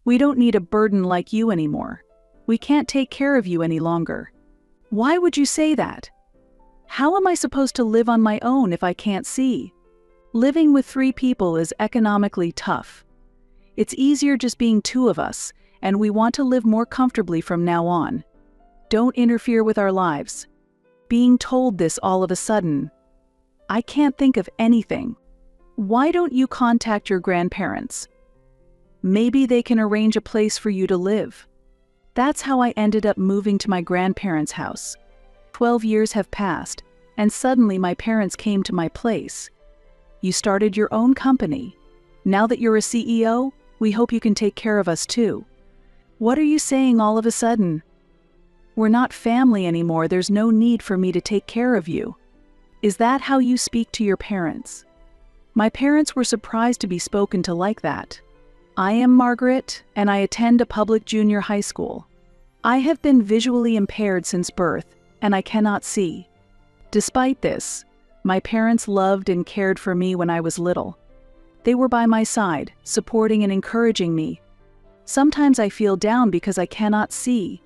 We don't need a burden like you anymore. We can't take care of you any longer." Why would you say that? How am I supposed to live on my own if I can't see? Living with 3 people is economically tough. It's easier just being 2 of us, and we want to live more comfortably from now on. Don't interfere with our lives. Being told this all of a sudden, I can't think of anything. Why don't you contact your grandparents? Maybe they can arrange a place for you to live. That's how I ended up moving to my grandparents' house. 12 years have passed, and suddenly my parents came to my place. You started your own company. Now that you're a CEO, we hope you can take care of us too. What are you saying all of a sudden? We're not family anymore. There's no need for me to take care of you. Is that how you speak to your parents? My parents were surprised to be spoken to like that. I am Margaret, and I attend a public junior high school. I have been visually impaired since birth, and I cannot see. Despite this, my parents loved and cared for me when I was little. They were by my side, supporting and encouraging me. Sometimes I feel down because I cannot see,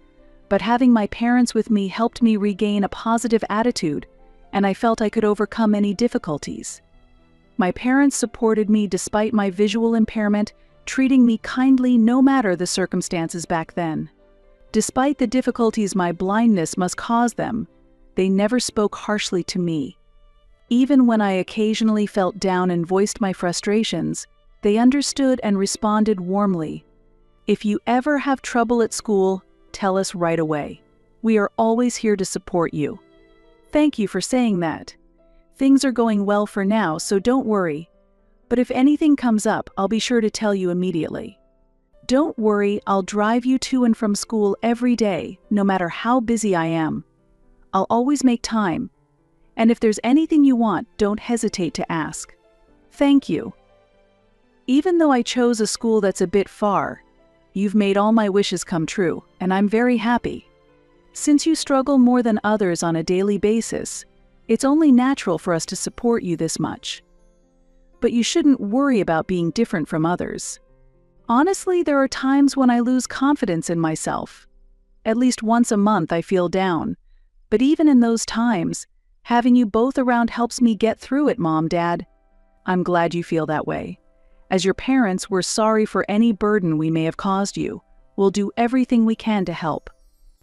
but having my parents with me helped me regain a positive attitude, and I felt I could overcome any difficulties. My parents supported me despite my visual impairment, treating me kindly no matter the circumstances back then. Despite the difficulties my blindness must cause them, they never spoke harshly to me. Even when I occasionally felt down and voiced my frustrations, they understood and responded warmly. If you ever have trouble at school, tell us right away. We are always here to support you. Thank you for saying that. Things are going well for now, so don't worry. But if anything comes up, I'll be sure to tell you immediately. Don't worry, I'll drive you to and from school every day, no matter how busy I am. I'll always make time. And if there's anything you want, don't hesitate to ask. Thank you. Even though I chose a school that's a bit far, you've made all my wishes come true, and I'm very happy. Since you struggle more than others on a daily basis, it's only natural for us to support you this much. But you shouldn't worry about being different from others. Honestly, there are times when I lose confidence in myself. At least once a month I feel down, but even in those times, having you both around helps me get through it, Mom, Dad. I'm glad you feel that way. As your parents, we're sorry for any burden we may have caused you. We'll do everything we can to help.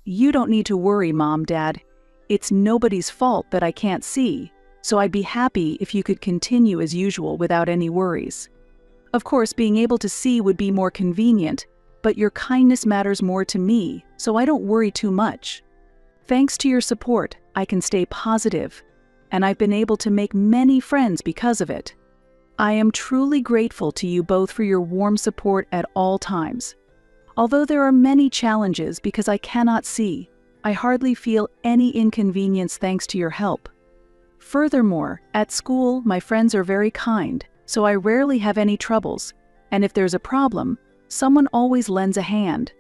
You don't need to worry, Mom, Dad. It's nobody's fault that I can't see, so I'd be happy if you could continue as usual without any worries. Of course, being able to see would be more convenient, but your kindness matters more to me, so I don't worry too much. Thanks to your support, I can stay positive, and I've been able to make many friends because of it. I am truly grateful to you both for your warm support at all times. Although there are many challenges because I cannot see, I hardly feel any inconvenience thanks to your help. Furthermore, at school, my friends are very kind, so I rarely have any troubles, and if there's a problem, someone always lends a hand.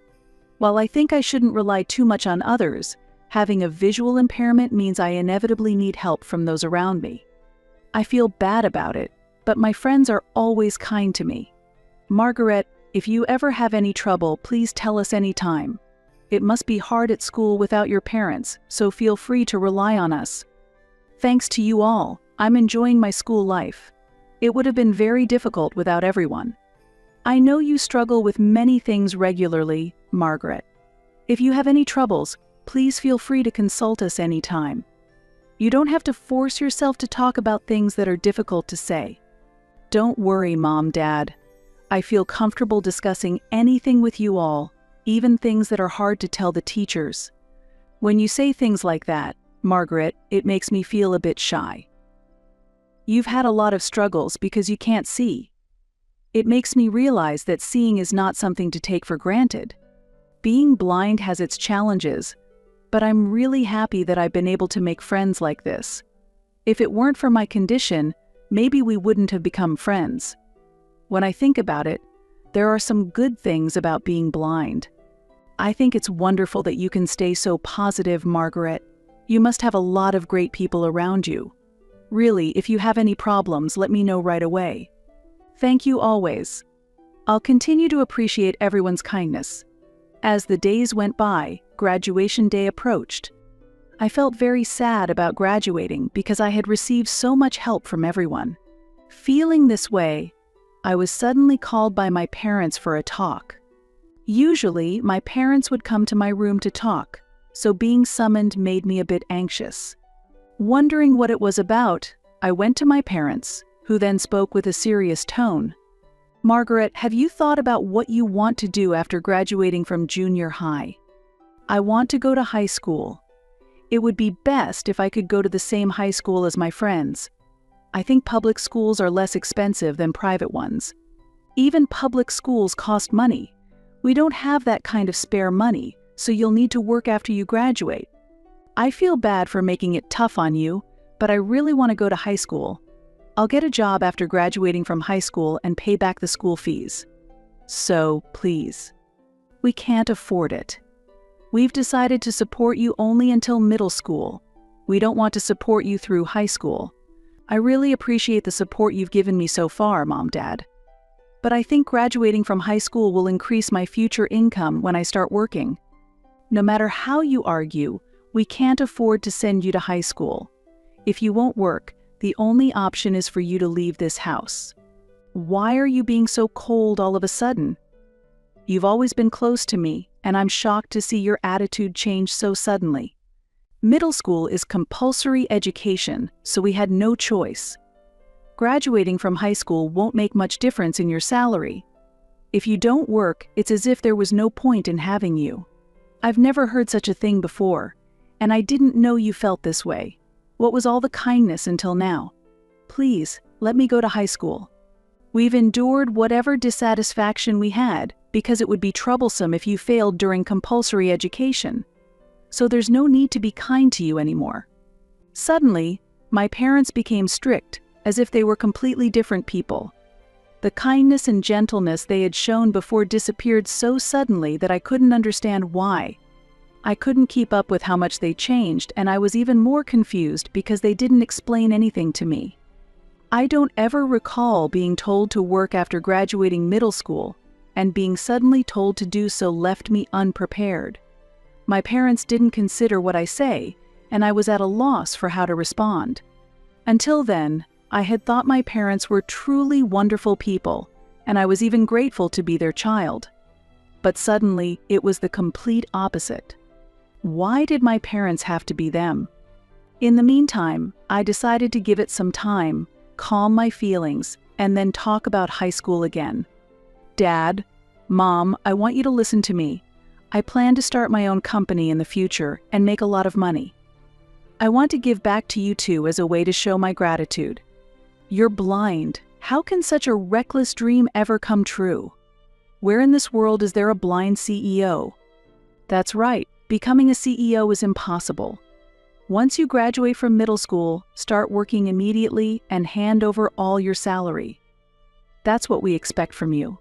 While I think I shouldn't rely too much on others, having a visual impairment means I inevitably need help from those around me. I feel bad about it, but my friends are always kind to me. Margaret, if you ever have any trouble, please tell us anytime. It must be hard at school without your parents, so feel free to rely on us. Thanks to you all, I'm enjoying my school life. It would have been very difficult without everyone. I know you struggle with many things regularly, Margaret. If you have any troubles, please feel free to consult us anytime. You don't have to force yourself to talk about things that are difficult to say. Don't worry, Mom, Dad. I feel comfortable discussing anything with you all, even things that are hard to tell the teachers. When you say things like that, Margaret, it makes me feel a bit shy. You've had a lot of struggles because you can't see. It makes me realize that seeing is not something to take for granted. Being blind has its challenges, but I'm really happy that I've been able to make friends like this. If it weren't for my condition, maybe we wouldn't have become friends. When I think about it, there are some good things about being blind. I think it's wonderful that you can stay so positive, Margaret. You must have a lot of great people around you. Really, if you have any problems, let me know right away. Thank you always. I'll continue to appreciate everyone's kindness. As the days went by, graduation day approached. I felt very sad about graduating because I had received so much help from everyone. Feeling this way, I was suddenly called by my parents for a talk. Usually, my parents would come to my room to talk, so being summoned made me a bit anxious. Wondering what it was about, I went to my parents, who then spoke with a serious tone. "Margaret, have you thought about what you want to do after graduating from junior high?" "I want to go to high school. It would be best if I could go to the same high school as my friends. I think public schools are less expensive than private ones. Even public schools cost money. We don't have that kind of spare money, so you'll need to work after you graduate. I feel bad for making it tough on you, but I really want to go to high school. I'll get a job after graduating from high school and pay back the school fees. So, please. We can't afford it. We've decided to support you only until middle school. We don't want to support you through high school. I really appreciate the support you've given me so far, Mom, Dad. But I think graduating from high school will increase my future income when I start working. No matter how you argue, we can't afford to send you to high school. If you won't work, the only option is for you to leave this house. Why are you being so cold all of a sudden? You've always been close to me, and I'm shocked to see your attitude change so suddenly. Middle school is compulsory education, so we had no choice. Graduating from high school won't make much difference in your salary. If you don't work, it's as if there was no point in having you. I've never heard such a thing before, and I didn't know you felt this way. What was all the kindness until now? Please, let me go to high school. We've endured whatever dissatisfaction we had because it would be troublesome if you failed during compulsory education. So there's no need to be kind to you anymore." Suddenly, my parents became strict, as if they were completely different people. The kindness and gentleness they had shown before disappeared so suddenly that I couldn't understand why. I couldn't keep up with how much they changed, and I was even more confused because they didn't explain anything to me. I don't ever recall being told to work after graduating middle school, and being suddenly told to do so left me unprepared. My parents didn't consider what I say, and I was at a loss for how to respond. Until then, I had thought my parents were truly wonderful people, and I was even grateful to be their child. But suddenly, it was the complete opposite. Why did my parents have to be them? In the meantime, I decided to give it some time, calm my feelings, and then talk about high school again. "Dad, Mom, I want you to listen to me. I plan to start my own company in the future and make a lot of money. I want to give back to you two as a way to show my gratitude. You're blind. How can such a reckless dream ever come true? Where in this world is there a blind CEO? That's right, becoming a CEO is impossible. Once you graduate from middle school, start working immediately and hand over all your salary. That's what we expect from you.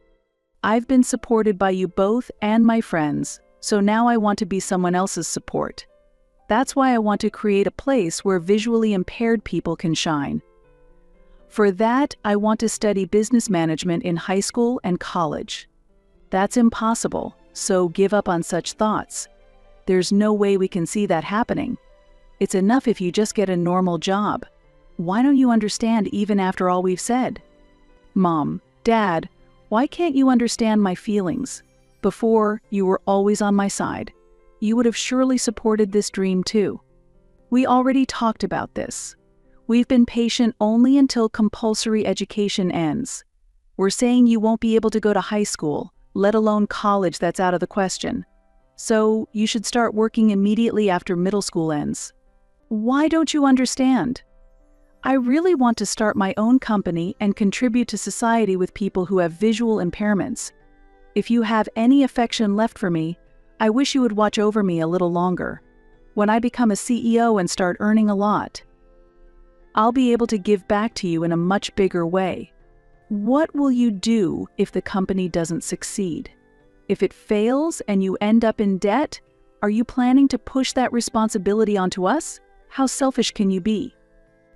I've been supported by you both and my friends, so now I want to be someone else's support. That's why I want to create a place where visually impaired people can shine. For that, I want to study business management in high school and college. That's impossible, so give up on such thoughts. There's no way we can see that happening. It's enough if you just get a normal job. Why don't you understand even after all we've said? Mom, Dad, why can't you understand my feelings? Before, you were always on my side. You would have surely supported this dream too. We already talked about this. We've been patient only until compulsory education ends. We're saying you won't be able to go to high school, let alone college. That's out of the question. So you should start working immediately after middle school ends. Why don't you understand? I really want to start my own company and contribute to society with people who have visual impairments. If you have any affection left for me, I wish you would watch over me a little longer. When I become a CEO and start earning a lot, I'll be able to give back to you in a much bigger way. What will you do if the company doesn't succeed? If it fails and you end up in debt, are you planning to push that responsibility onto us? How selfish can you be?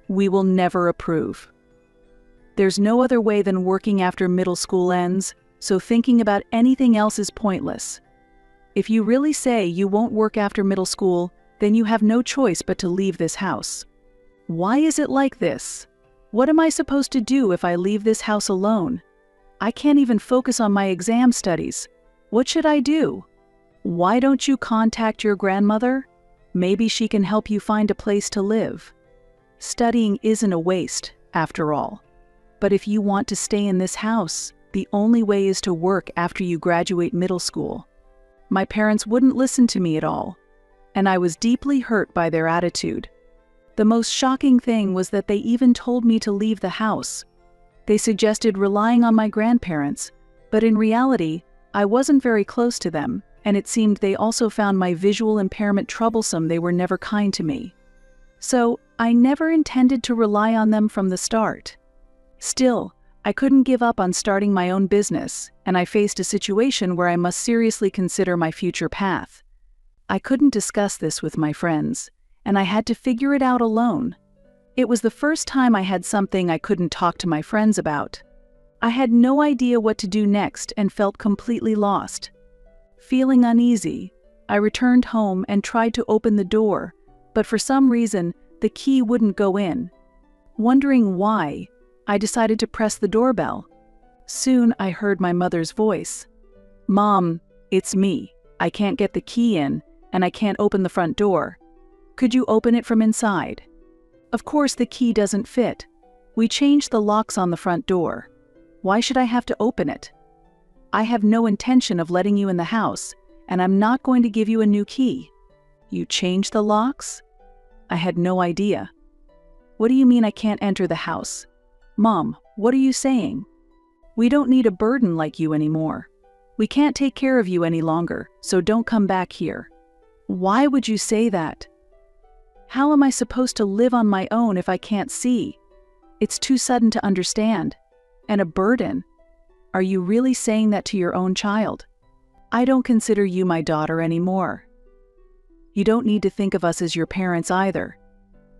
We will never approve. There's no other way than working after middle school ends. so thinking about anything else is pointless. If you really say you won't work after middle school, then you have no choice but to leave this house. Why is it like this? What am I supposed to do if I leave this house alone? I can't even focus on my exam studies. What should I do? Why don't you contact your grandmother? Maybe she can help you find a place to live. Studying isn't a waste, after all. But if you want to stay in this house, the only way is to work after you graduate middle school. My parents wouldn't listen to me at all, and I was deeply hurt by their attitude. The most shocking thing was that they even told me to leave the house. They suggested relying on my grandparents, but in reality, I wasn't very close to them, and it seemed they also found my visual impairment troublesome. They were never kind to me. So, I never intended to rely on them from the start. Still, I couldn't give up on starting my own business, and I faced a situation where I must seriously consider my future path. I couldn't discuss this with my friends, and I had to figure it out alone. It was the first time I had something I couldn't talk to my friends about. I had no idea what to do next and felt completely lost. Feeling uneasy, I returned home and tried to open the door, but for some reason, the key wouldn't go in. Wondering why, I decided to press the doorbell. Soon I heard my mother's voice. "Mom, it's me. I can't get the key in, and I can't open the front door. Could you open it from inside?" Of course the key doesn't fit. We changed the locks on the front door. Why should I have to open it? I have no intention of letting you in the house, and I'm not going to give you a new key. You changed the locks? I had no idea. What do you mean I can't enter the house? Mom, what are you saying? We don't need a burden like you anymore. We can't take care of you any longer, so don't come back here. Why would you say that? How am I supposed to live on my own if I can't see? It's too sudden to understand. And a burden. Are you really saying that to your own child? I don't consider you my daughter anymore. You don't need to think of us as your parents either.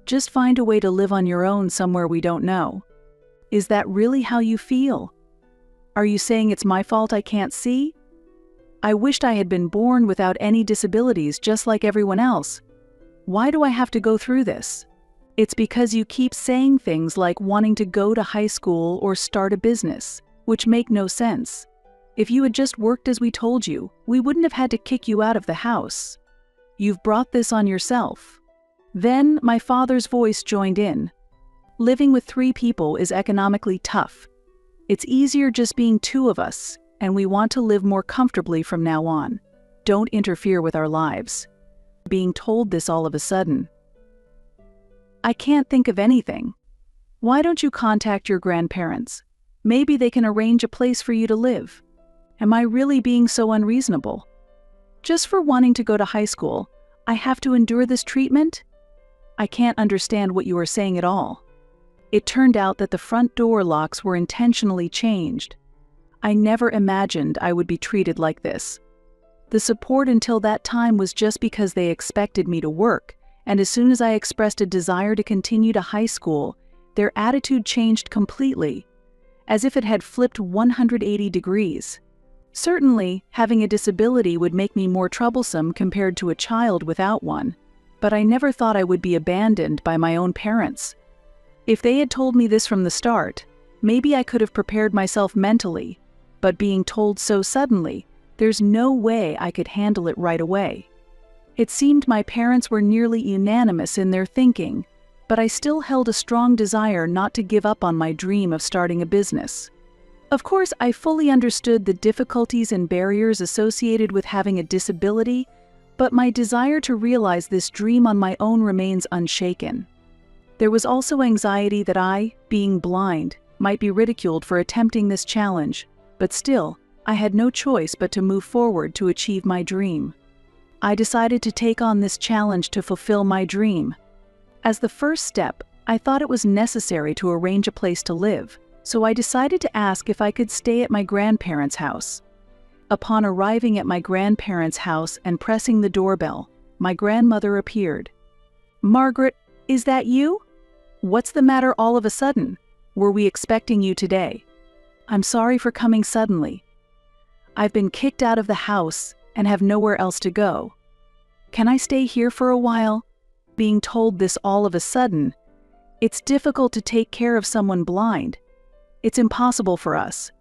Just find a way to live on your own somewhere we don't know. Is that really how you feel? Are you saying it's my fault I can't see? I wished I had been born without any disabilities just like everyone else. Why do I have to go through this? It's because you keep saying things like wanting to go to high school or start a business, which make no sense. If you had just worked as we told you, we wouldn't have had to kick you out of the house. You've brought this on yourself. Then my father's voice joined in. Living with 3 people is economically tough. It's easier just being 2 of us, and we want to live more comfortably from now on. Don't interfere with our lives. Being told this all of a sudden. I can't think of anything. Why don't you contact your grandparents? Maybe they can arrange a place for you to live. Am I really being so unreasonable? Just for wanting to go to high school, I have to endure this treatment? I can't understand what you are saying at all. It turned out that the front door locks were intentionally changed. I never imagined I would be treated like this. The support until that time was just because they expected me to work, and as soon as I expressed a desire to continue to high school, their attitude changed completely, as if it had flipped 180 degrees. Certainly, having a disability would make me more troublesome compared to a child without one, but I never thought I would be abandoned by my own parents. If they had told me this from the start, maybe I could have prepared myself mentally, but being told so suddenly, there's no way I could handle it right away. It seemed my parents were nearly unanimous in their thinking, but I still held a strong desire not to give up on my dream of starting a business. Of course, I fully understood the difficulties and barriers associated with having a disability, but my desire to realize this dream on my own remains unshaken. There was also anxiety that I, being blind, might be ridiculed for attempting this challenge, but still, I had no choice but to move forward to achieve my dream. I decided to take on this challenge to fulfill my dream. As the first step, I thought it was necessary to arrange a place to live, so I decided to ask if I could stay at my grandparents' house. Upon arriving at my grandparents' house and pressing the doorbell, my grandmother appeared. "Margaret, is that you? What's the matter all of a sudden? Were we expecting you today? I'm sorry for coming suddenly. I've been kicked out of the house and have nowhere else to go. Can I stay here for a while? Being told this all of a sudden, it's difficult to take care of someone blind. It's impossible for us.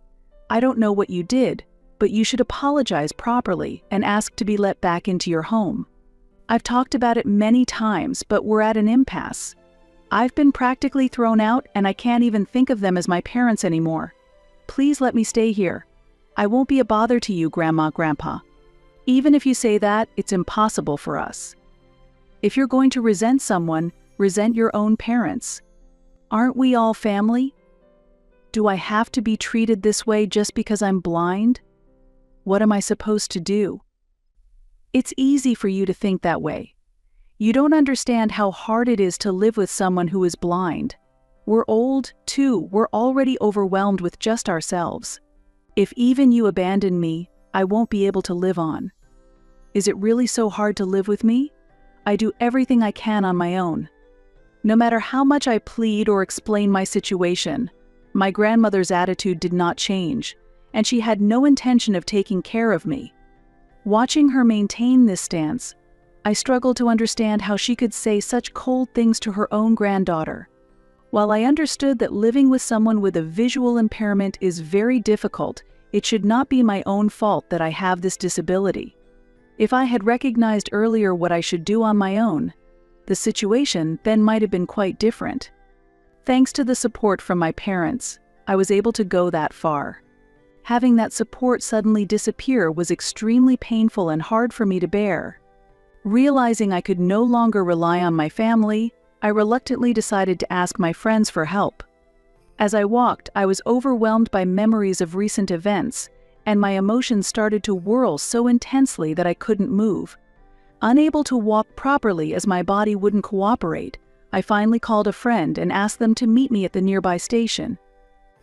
I don't know what you did, but you should apologize properly and ask to be let back into your home. I've talked about it many times, but we're at an impasse. I've been practically thrown out and I can't even think of them as my parents anymore. Please let me stay here. I won't be a bother to you, Grandma, Grandpa. Even if you say that, it's impossible for us. If you're going to resent someone, resent your own parents. Aren't we all family? Do I have to be treated this way just because I'm blind? What am I supposed to do? It's easy for you to think that way. You don't understand how hard it is to live with someone who is blind. We're old, too. We're already overwhelmed with just ourselves. If even you abandon me, I won't be able to live on. Is it really so hard to live with me? I do everything I can on my own. No matter how much I plead or explain my situation, my grandmother's attitude did not change, and she had no intention of taking care of me. Watching her maintain this stance, I struggled to understand how she could say such cold things to her own granddaughter. While I understood that living with someone with a visual impairment is very difficult, it should not be my own fault that I have this disability. If I had recognized earlier what I should do on my own, the situation then might have been quite different. Thanks to the support from my parents, I was able to go that far. Having that support suddenly disappear was extremely painful and hard for me to bear. Realizing I could no longer rely on my family, I reluctantly decided to ask my friends for help. As I walked, I was overwhelmed by memories of recent events, and my emotions started to whirl so intensely that I couldn't move. Unable to walk properly as my body wouldn't cooperate, I finally called a friend and asked them to meet me at the nearby station.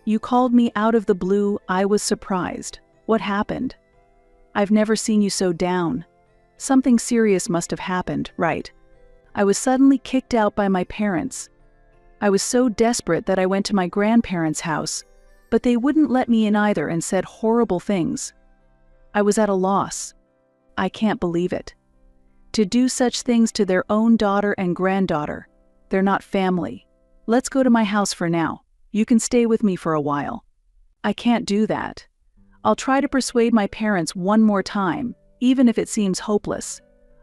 You called me out of the blue. I was surprised. What happened? I've never seen you so down. Something serious must have happened, right? I was suddenly kicked out by my parents. I was so desperate that I went to my grandparents' house, but they wouldn't let me in either and said horrible things. I was at a loss. I can't believe it. To do such things to their own daughter and granddaughter. They're not family. Let's go to my house for now. You can stay with me for a while. I can't do that. I'll try to persuade my parents one more time, even if it seems hopeless.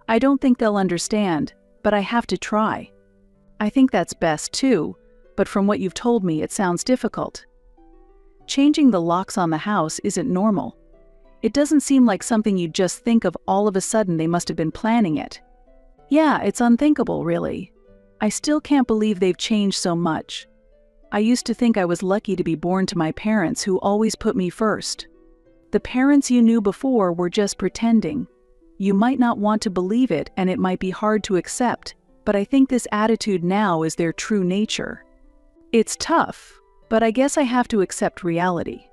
I don't think they'll understand, but I have to try. I think that's best too, but from what you've told me, it sounds difficult. Changing the locks on the house isn't normal. It doesn't seem like something you'd just think of all of a sudden. They must have been planning it. Yeah, it's unthinkable, really. I still can't believe they've changed so much. I used to think I was lucky to be born to my parents who always put me first. The parents you knew before were just pretending. You might not want to believe it and it might be hard to accept, but I think this attitude now is their true nature. It's tough, but I guess I have to accept reality.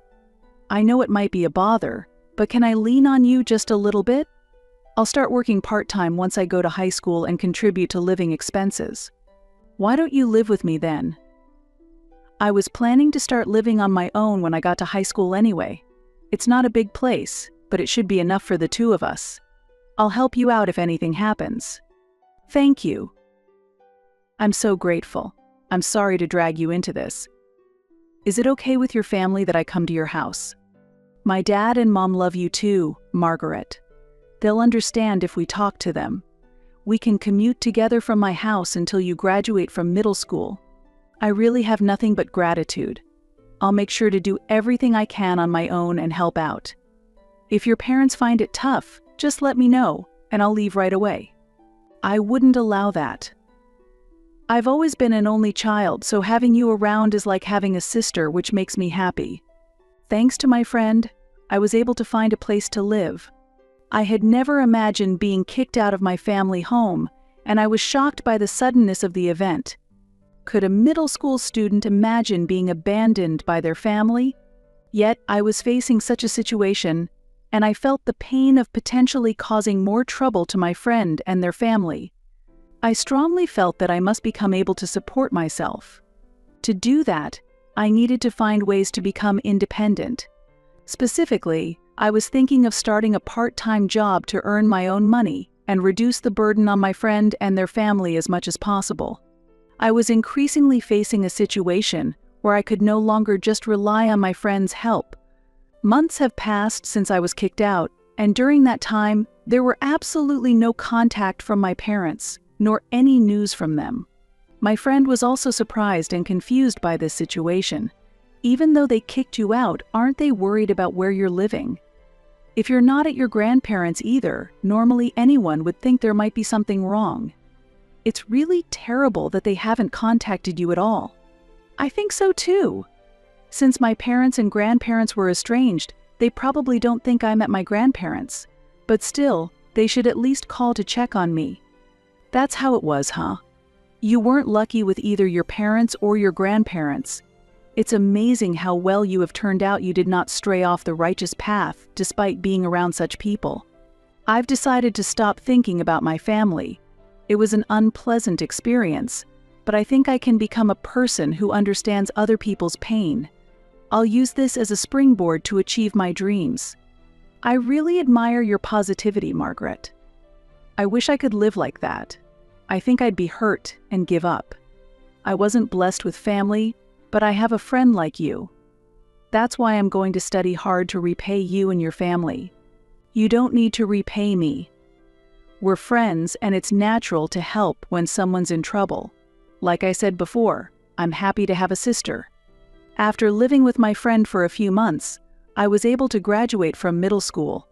I know it might be a bother, but can I lean on you just a little bit? I'll start working part-time once I go to high school and contribute to living expenses. Why don't you live with me then? I was planning to start living on my own when I got to high school anyway. It's not a big place, but it should be enough for the two of us. I'll help you out if anything happens. Thank you. I'm so grateful. I'm sorry to drag you into this. Is it okay with your family that I come to your house? My dad and mom love you too, Margaret. They'll understand if we talk to them. We can commute together from my house until you graduate from middle school. I really have nothing but gratitude. I'll make sure to do everything I can on my own and help out. If your parents find it tough, just let me know, and I'll leave right away. I wouldn't allow that. I've always been an only child, so having you around is like having a sister, which makes me happy. Thanks to my friend, I was able to find a place to live. I had never imagined being kicked out of my family home, and I was shocked by the suddenness of the event. Could a middle school student imagine being abandoned by their family? Yet I was facing such a situation, and I felt the pain of potentially causing more trouble to my friend and their family. I strongly felt that I must become able to support myself. To do that, I needed to find ways to become independent. Specifically, I was thinking of starting a part-time job to earn my own money and reduce the burden on my friend and their family as much as possible. I was increasingly facing a situation where I could no longer just rely on my friends' help. Months have passed since I was kicked out, and during that time, there were absolutely no contact from my parents, nor any news from them. My friend was also surprised and confused by this situation. Even though they kicked you out, aren't they worried about where you're living? If you're not at your grandparents' either, normally anyone would think there might be something wrong. It's really terrible that they haven't contacted you at all. I think so too. Since my parents and grandparents were estranged, they probably don't think I'm at my grandparents'. But still, they should at least call to check on me. That's how it was, huh? You weren't lucky with either your parents or your grandparents. It's amazing how well you have turned out. You did not stray off the righteous path despite being around such people. I've decided to stop thinking about my family. It was an unpleasant experience, but I think I can become a person who understands other people's pain. I'll use this as a springboard to achieve my dreams. I really admire your positivity, Margaret. I wish I could live like that. I think I'd be hurt and give up. I wasn't blessed with family, but I have a friend like you. That's why I'm going to study hard to repay you and your family. You don't need to repay me. We're friends, and it's natural to help when someone's in trouble. Like I said before, I'm happy to have a sister. After living with my friend for a few months, I was able to graduate from middle school.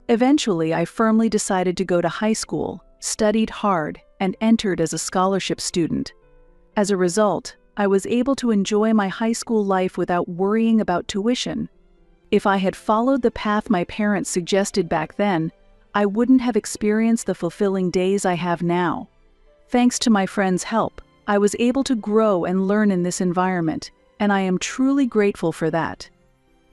Eventually, I firmly decided to go to high school, studied hard, and entered as a scholarship student. As a result, I was able to enjoy my high school life without worrying about tuition. If I had followed the path my parents suggested back then, I wouldn't have experienced the fulfilling days I have now. Thanks to my friends' help, I was able to grow and learn in this environment, and I am truly grateful for that.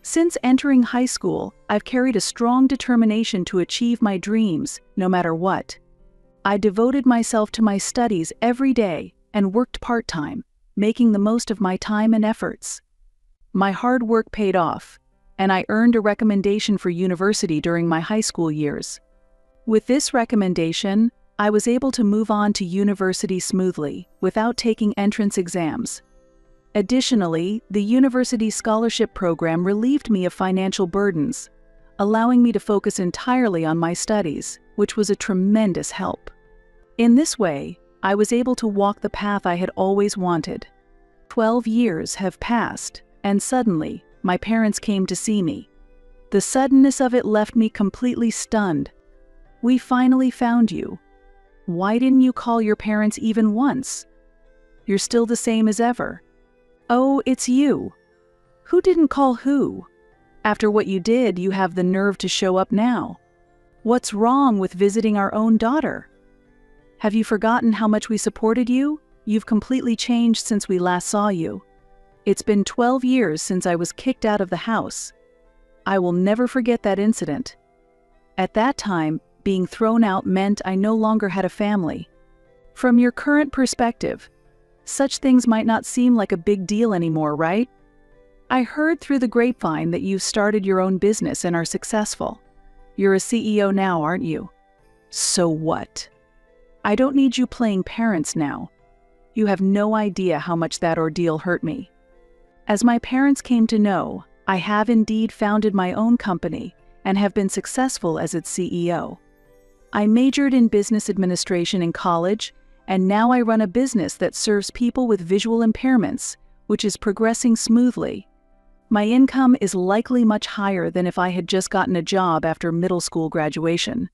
Since entering high school, I've carried a strong determination to achieve my dreams, no matter what. I devoted myself to my studies every day and worked part-time, making the most of my time and efforts. My hard work paid off, and I earned a recommendation for university during my high school years. With this recommendation, I was able to move on to university smoothly, without taking entrance exams. Additionally, the university scholarship program relieved me of financial burdens, allowing me to focus entirely on my studies, which was a tremendous help. In this way, I was able to walk the path I had always wanted. 12 years have passed, and suddenly, my parents came to see me. The suddenness of it left me completely stunned. "We finally found you. Why didn't you call your parents even once? You're still the same as ever." "Oh, it's you. Who didn't call who? After what you did, you have the nerve to show up now. What's wrong with visiting our own daughter? Have you forgotten how much we supported you? You've completely changed since we last saw you. It's been 12 years since I was kicked out of the house. I will never forget that incident. At that time, being thrown out meant I no longer had a family. From your current perspective, such things might not seem like a big deal anymore, right? I heard through the grapevine that you've started your own business and are successful. You're a CEO now, aren't you? So what? I don't need you playing parents now. You have no idea how much that ordeal hurt me. As my parents came to know, I have indeed founded my own company and have been successful as its CEO. I majored in business administration in college, and now I run a business that serves people with visual impairments, which is progressing smoothly. My income is likely much higher than if I had just gotten a job after middle school graduation.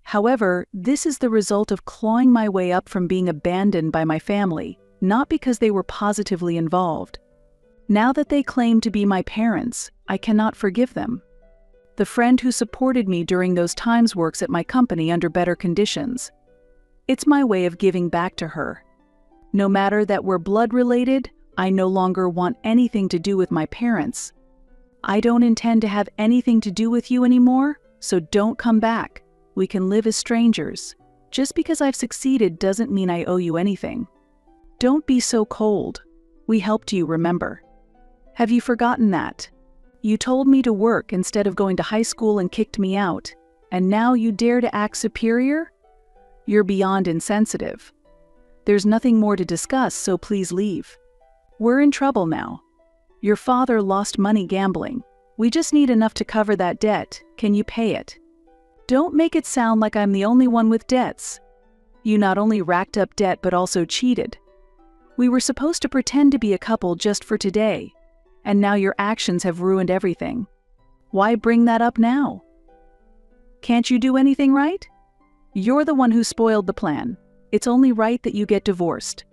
However, this is the result of clawing my way up from being abandoned by my family, not because they were positively involved. Now that they claim to be my parents, I cannot forgive them. The friend who supported me during those times works at my company under better conditions. It's my way of giving back to her. No matter that we're blood-related, I no longer want anything to do with my parents. I don't intend to have anything to do with you anymore, so don't come back. We can live as strangers. Just because I've succeeded doesn't mean I owe you anything. Don't be so cold. We helped you, remember. Have you forgotten that? You told me to work instead of going to high school and kicked me out, and now you dare to act superior? You're beyond insensitive. There's nothing more to discuss, so please leave. We're in trouble now. Your father lost money gambling. We just need enough to cover that debt. Can you pay it? Don't make it sound like I'm the only one with debts. You not only racked up debt but also cheated. We were supposed to pretend to be a couple just for today, and now your actions have ruined everything. Why bring that up now? Can't you do anything right? You're the one who spoiled the plan. It's only right that you get divorced.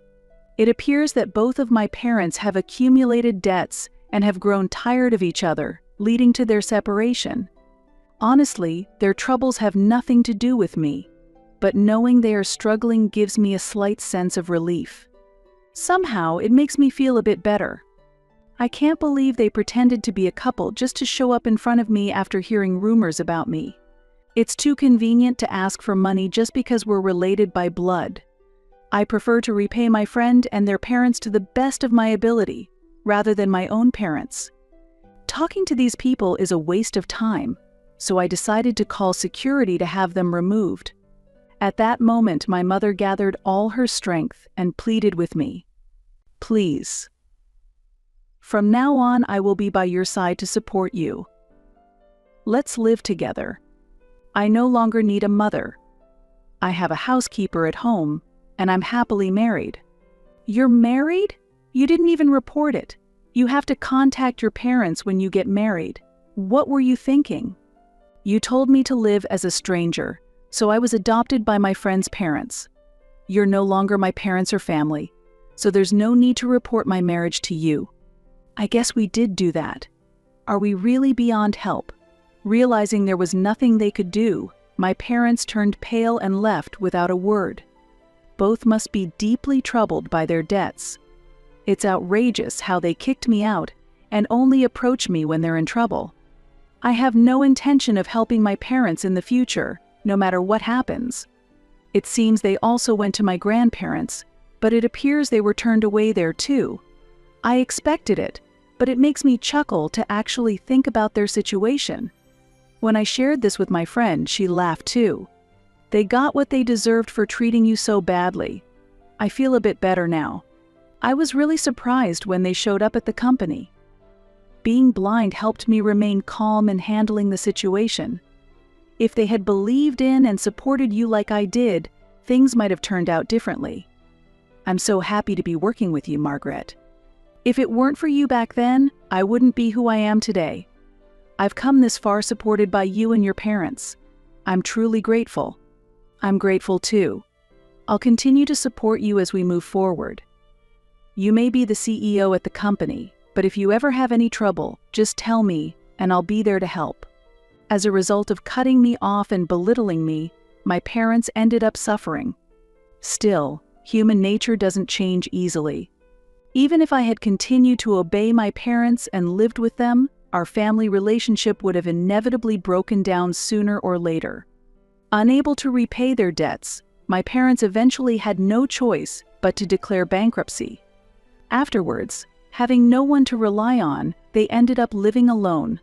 It appears that both of my parents have accumulated debts and have grown tired of each other, leading to their separation. Honestly, their troubles have nothing to do with me, but knowing they are struggling gives me a slight sense of relief. Somehow, it makes me feel a bit better. I can't believe they pretended to be a couple just to show up in front of me after hearing rumors about me. It's too convenient to ask for money just because we're related by blood. I prefer to repay my friend and their parents to the best of my ability, rather than my own parents. Talking to these people is a waste of time, so I decided to call security to have them removed. At that moment, my mother gathered all her strength and pleaded with me. Please. From now on, I will be by your side to support you. Let's live together. I no longer need a mother. I have a housekeeper at home, and I'm happily married. You're married? You didn't even report it. You have to contact your parents when you get married. What were you thinking? You told me to live as a stranger, so I was adopted by my friend's parents. You're no longer my parents or family, so there's no need to report my marriage to you. I guess we did do that. Are we really beyond help? Realizing there was nothing they could do, my parents turned pale and left without a word. Both must be deeply troubled by their debts. It's outrageous how they kicked me out and only approach me when they're in trouble. I have no intention of helping my parents in the future, no matter what happens. It seems they also went to my grandparents, but it appears they were turned away there too. I expected it, but it makes me chuckle to actually think about their situation. When I shared this with my friend, she laughed too. They got what they deserved for treating you so badly. I feel a bit better now. I was really surprised when they showed up at the company. Being blind helped me remain calm in handling the situation. If they had believed in and supported you like I did, things might have turned out differently. I'm so happy to be working with you, Margaret. If it weren't for you back then, I wouldn't be who I am today. I've come this far supported by you and your parents. I'm truly grateful. I'm grateful too. I'll continue to support you as we move forward. You may be the CEO at the company, but if you ever have any trouble, just tell me, and I'll be there to help. As a result of cutting me off and belittling me, my parents ended up suffering. Still, human nature doesn't change easily. Even if I had continued to obey my parents and lived with them, our family relationship would have inevitably broken down sooner or later. Unable to repay their debts, my parents eventually had no choice but to declare bankruptcy. Afterwards, having no one to rely on, they ended up living alone.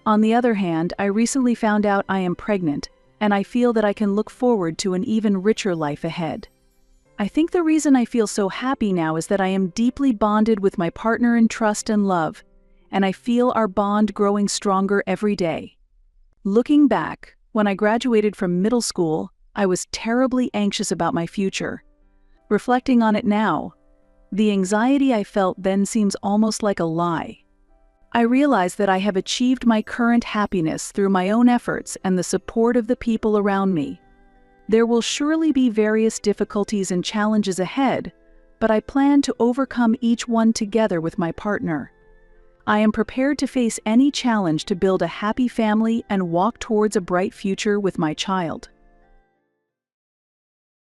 On the other hand, I recently found out I am pregnant, and I feel that I can look forward to an even richer life ahead. I think the reason I feel so happy now is that I am deeply bonded with my partner in trust and love, and I feel our bond growing stronger every day. Looking back, when I graduated from middle school, I was terribly anxious about my future. Reflecting on it now, the anxiety I felt then seems almost like a lie. I realize that I have achieved my current happiness through my own efforts and the support of the people around me. There will surely be various difficulties and challenges ahead, but I plan to overcome each one together with my partner. I am prepared to face any challenge to build a happy family and walk towards a bright future with my child.